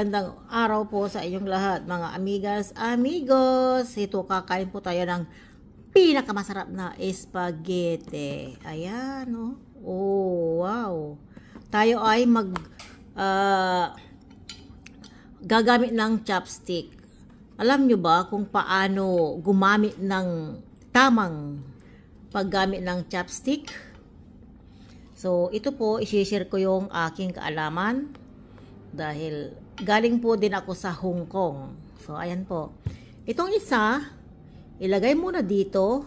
magandang araw po sa inyong lahat, mga amigas, amigos. Ito, kakain po tayo ng pinakamasarap na spaghetti. Ayan, oh. Oh, wow. Tayo ay gagamit ng chopstick. Alam nyo ba kung paano gumamit ng tamang paggamit ng chopstick? So, ito po, isi-share ko yung aking kaalaman. Dahil galing po din ako sa Hong Kong. So, ayan po. Itong isa, ilagay muna dito.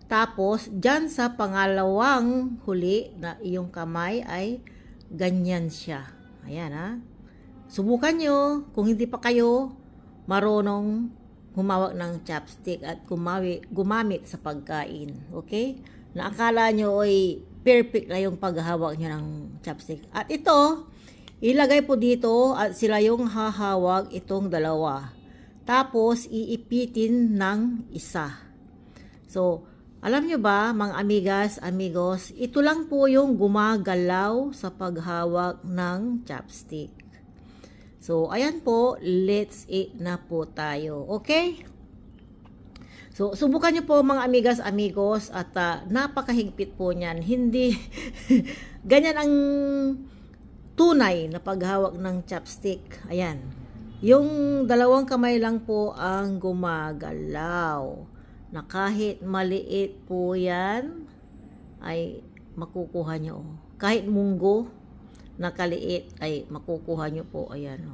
Tapos, dyan sa pangalawang huli na iyong kamay ay ganyan siya. Ayan, ha. Subukan nyo kung hindi pa kayo marunong humawak ng chopstick at gumamit sa pagkain. Okay? Na akala nyo ay perfect na yung paghahawak nyo ng chopstick. At ito, ilagay po dito at sila yung hahawag itong dalawa. Tapos, iipitin ng isa. So, alam nyo ba, mga amigas, amigos, ito lang po yung gumagalaw sa paghawak ng chopstick. So, ayan po, let's eat na po tayo. Okay? So, subukan nyo po mga amigas, amigos, at napakahigpit po niyan. Hindi, ganyan ang tunay na paghawak ng chopstick. Ayan. Yung dalawang kamay lang po ang gumagalaw. Na kahit maliit po yan, ay makukuha nyo. Kahit munggo na kaliit, ay makukuha nyo po. Ayan.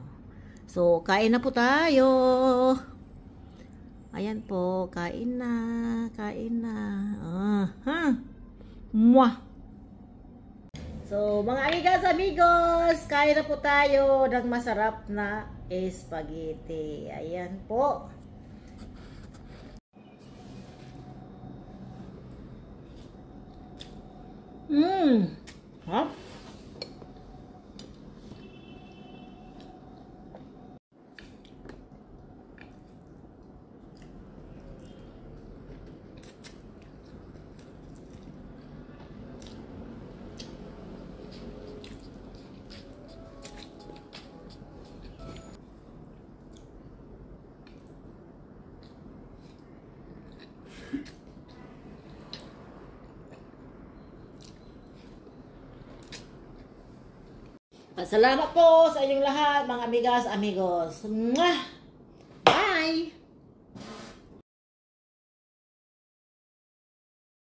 So, kain na po tayo. Ayan po, kain na. Kain na. Mwah! So, mga amigas, amigos, kain na po tayo ng masarap na spaghetti. Ayan po. Ha? Salamat po sa inyong lahat, mga amigas, amigos. Mwah!